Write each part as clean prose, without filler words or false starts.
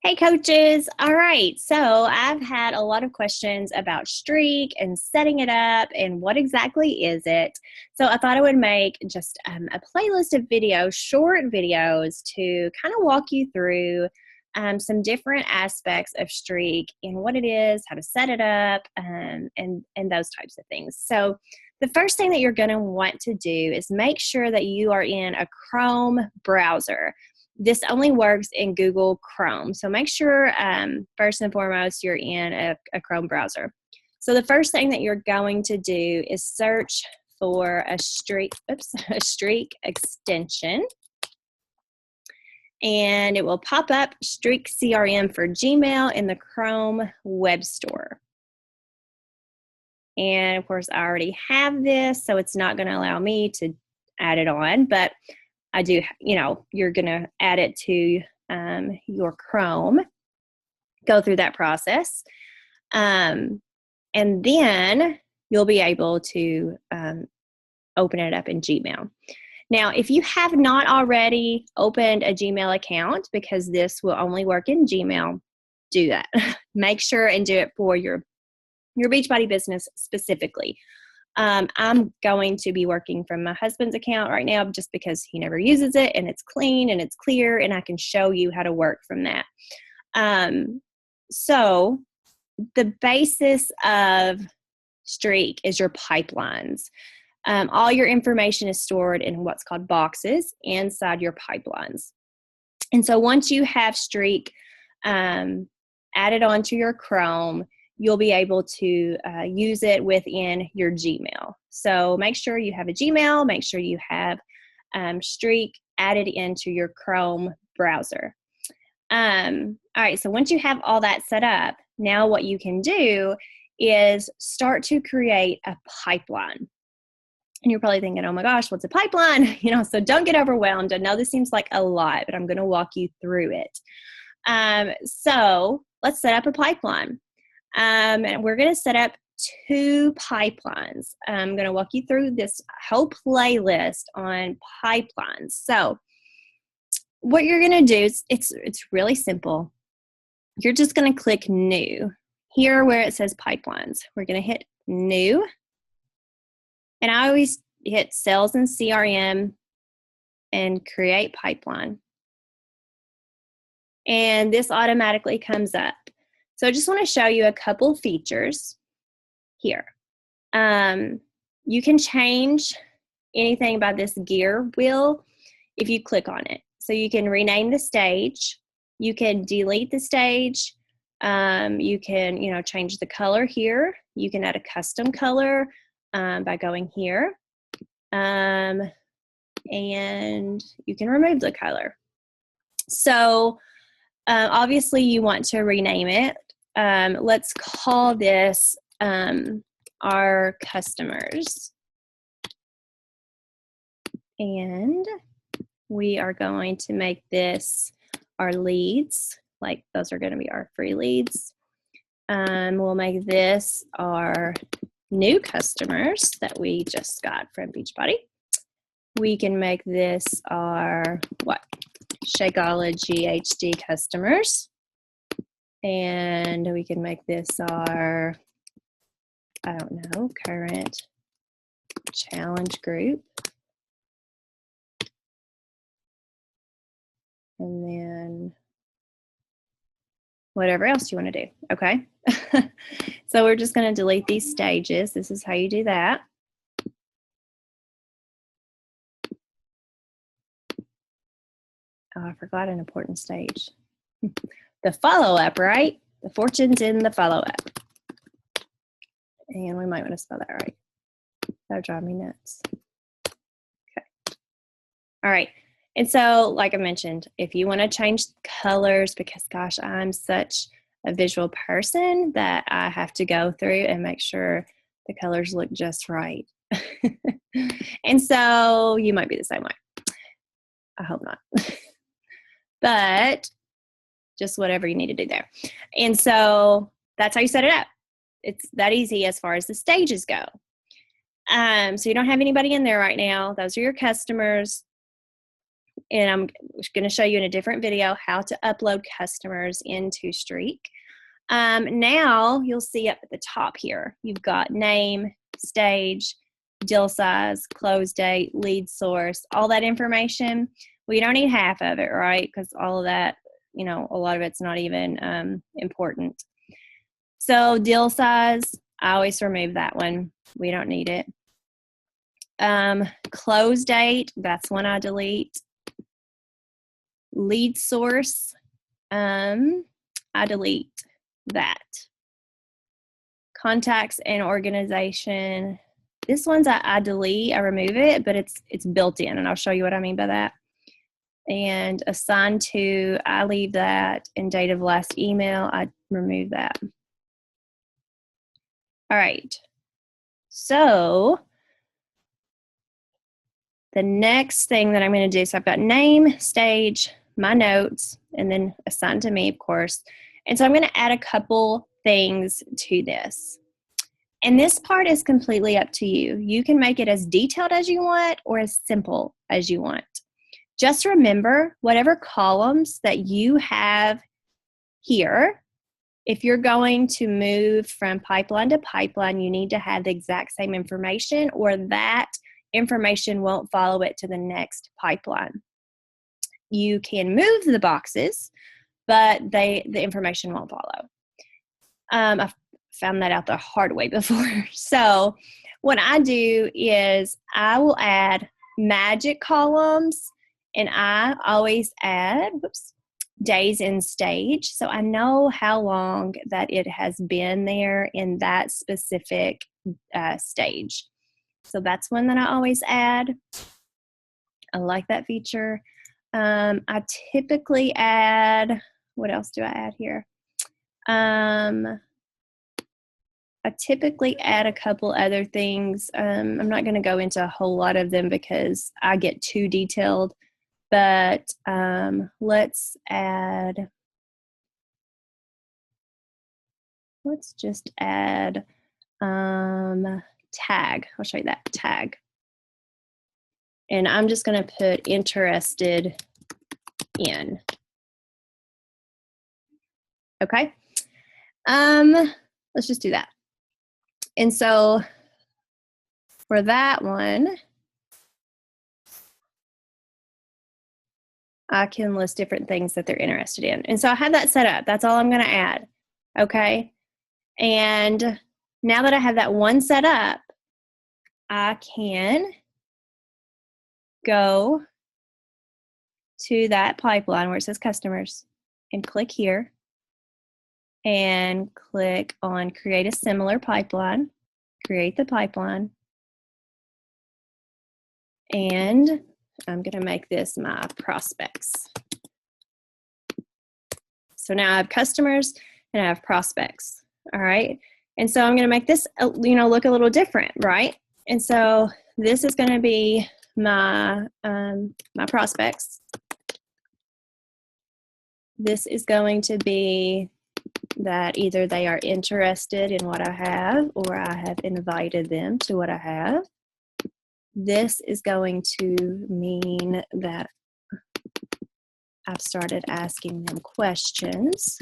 Hey coaches. All right. So I've had a lot of questions about Streak and setting it up and what exactly is it. So I thought I would make just a playlist of videos, short videos to kind of walk you through some different aspects of Streak and what it is, how to set it up, and those types of things. So the first thing that you're going to want to do is make sure that you are in a Chrome browser. This only works in Google Chrome. So make sure, first and foremost, you're in a Chrome browser. So the first thing that you're going to do is search for a Streak extension. And it will pop up Streak CRM for Gmail in the Chrome Web Store. And of course, I already have this, so it's not going to allow me to add it on, but I do, you're going to add it to your Chrome, go through that process, and then you'll be able to open it up in Gmail. Now, if you have not already opened a Gmail account, because this will only work in Gmail, do that. Make sure and do it for your Beachbody business specifically. I'm going to be working from my husband's account right now just because he never uses it and it's clean and it's clear and I can show you how to work from that. So the basis of Streak is your pipelines. All your information is stored in what's called boxes inside your pipelines. And so once you have Streak added onto your Chrome, you'll be able to use it within your Gmail. So make sure you have a Gmail, make sure you have Streak added into your Chrome browser. All right, so once you have all that set up, now what you can do is start to create a pipeline. And you're probably thinking, oh my gosh, what's a pipeline? So don't get overwhelmed. I know this seems like a lot, but I'm going to walk you through it. So let's set up a pipeline. And we're going to set up 2 pipelines. I'm going to walk you through this whole playlist on pipelines. So what you're going to do is it's really simple. You're just going to click new. Here where it says pipelines, we're going to hit new. And I always hit sales and CRM and create pipeline. And this automatically comes up. So I just want to show you a couple features here. You can change anything by this gear wheel if you click on it. So you can rename the stage. You can delete the stage. You can, change the color here. You can add a custom color by going here. And you can remove the color. So obviously you want to rename it. Let's call this our customers. And we are going to make this our leads, like those are going to be our free leads. We'll make this our new customers that we just got from Beachbody. We can make this our Shakeology HD customers. And we can make this our, current challenge group. And then whatever else you want to do, okay? So we're just going to delete these stages. This is how you do that. Oh, I forgot an important stage. The follow-up, right? The fortune's in the follow-up. And we might want to spell that right. That'll drive me nuts. Okay. All right. And so, like I mentioned, if you want to change colors, because gosh, I'm such a visual person that I have to go through and make sure the colors look just right. And so you might be the same way. I hope not. But just whatever you need to do there. And so that's how you set it up. It's that easy as far as the stages go. So you don't have anybody in there right now. Those are your customers. and I'm going to show you in a different video how to upload customers into Streak. Now you'll see up at the top here, you've got name, stage, deal size, close date, lead source, all that information. Well, you don't need half of it, right? Because all of that, you know, a lot of it's not even important. So deal size, I always remove that one. We don't need it. Close date, that's one I delete. Lead source, I delete that. Contacts and organization, this one's I delete, I remove it, but it's built in, and I'll show you what I mean by that. And assigned to, I leave that. And date of last email, I remove that. All right. So the next thing that I'm going to do, so I've got name, stage, my notes, and then assigned to me, of course. And so I'm going to add a couple things to this. And this part is completely up to you. You can make it as detailed as you want or as simple as you want. Just remember, whatever columns that you have here, if you're going to move from pipeline to pipeline, you need to have the exact same information, or that information won't follow it to the next pipeline. You can move the boxes, but the information won't follow. I've found that out the hard way before. So what I do is I will add magic columns, and I always add days in stage, so I know how long that it has been there in that specific stage. So that's one that I always add. I like that feature. I typically add, what else do I add here? I typically add a couple other things. I'm not going to go into a whole lot of them because I get too detailed, but let's just add tag. I'll show you that tag. And I'm just going to put interested in. Okay. Let's just do that. And so for that one, I can list different things that they're interested in. And so I have that set up. That's all I'm going to add. Okay. And now that I have that one set up, I can go to that pipeline where it says customers and click here and click on create a similar pipeline, create the pipeline. And I'm going to make this my prospects. So now I have customers and I have prospects. All right. And so I'm going to make this, look a little different, right? And so this is going to be my, my prospects. This is going to be that either they are interested in what I have or I have invited them to what I have. This is going to mean that I've started asking them questions.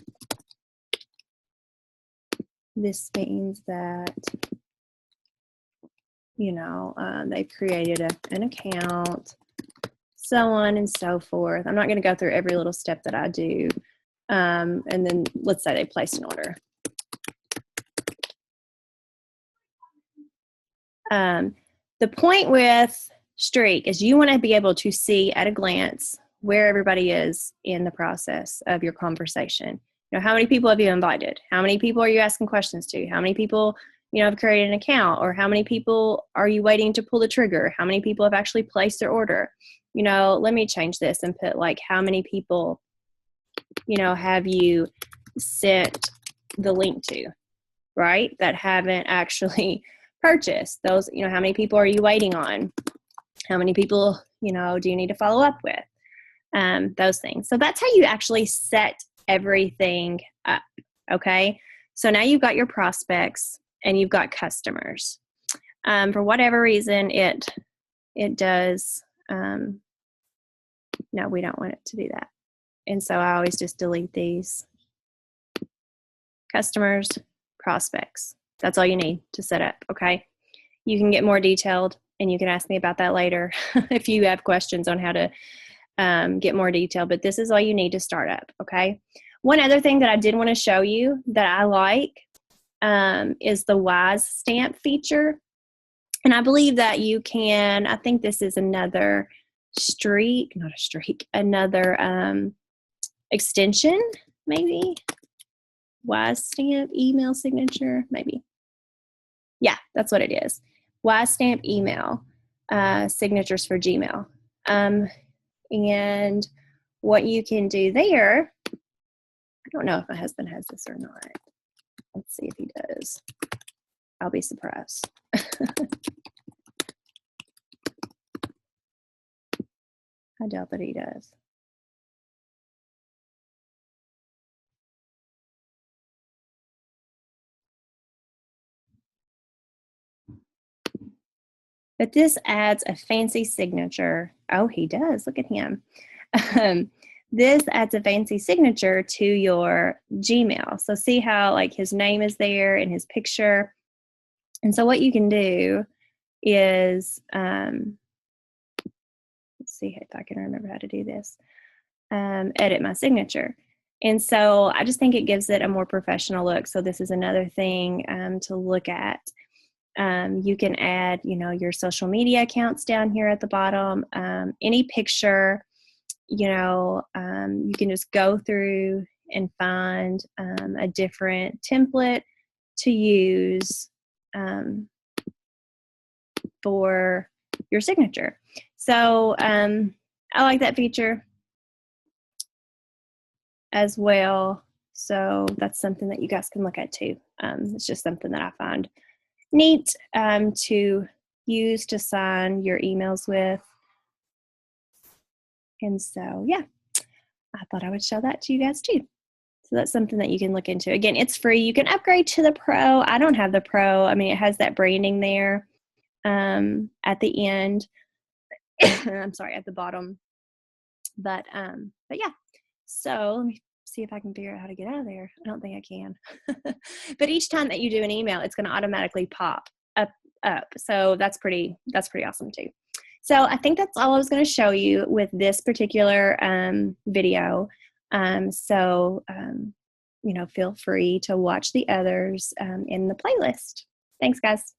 This means that, they've created an account, so on and so forth. I'm not going to go through every little step that I do. And then let's say they placed an order. The point with Streak is you want to be able to see at a glance where everybody is in the process of your conversation. How many people have you invited? How many people are you asking questions to? How many people, have created an account? Or how many people are you waiting to pull the trigger? How many people have actually placed their order? Let me change this and put how many people, have you sent the link to, right? That haven't actually purchased. Those, how many people are you waiting on? How many people, do you need to follow up with? Those things. So that's how you actually set everything up. Okay. So now you've got your prospects and you've got customers. For whatever reason, it does No, we don't want it to do that. And so I always just delete these. Customers, prospects. That's all you need to set up, okay? You can get more detailed, and you can ask me about that later if you have questions on how to get more detail, but this is all you need to start up, okay? One other thing that I did want to show you that I like is the Wisestamp feature. And I believe that you can, I think this is another another extension, maybe. Wisestamp email signature, maybe. Yeah, that's what it is. Wisestamp email signatures for Gmail. And what you can do there, I don't know if my husband has this or not. Let's see if he does. I'll be surprised. I doubt that he does. But this adds a fancy signature. Oh, he does. Look at him. This adds a fancy signature to your Gmail. So see how like his name is there and his picture. And so what you can do is, let's see if I can remember how to do this, edit my signature. And so I just think it gives it a more professional look. So this is another thing to look at. You can add, your social media accounts down here at the bottom. Any picture, you can just go through and find a different template to use for your signature. So I like that feature as well. So that's something that you guys can look at too. It's just something that I find neat to use to sign your emails with. And so, yeah, I thought I would show that to you guys too. So that's something that you can look into. Again, it's free. You can upgrade to the Pro. I don't have the Pro. I mean, it has that branding there at the end. I'm sorry, at the bottom. But yeah. So let me see if I can figure out how to get out of there. I don't think I can. But each time that you do an email, it's going to automatically pop up. So that's pretty awesome too. So I think that's all I was going to show you with this particular video. So feel free to watch the others in the playlist. Thanks, guys.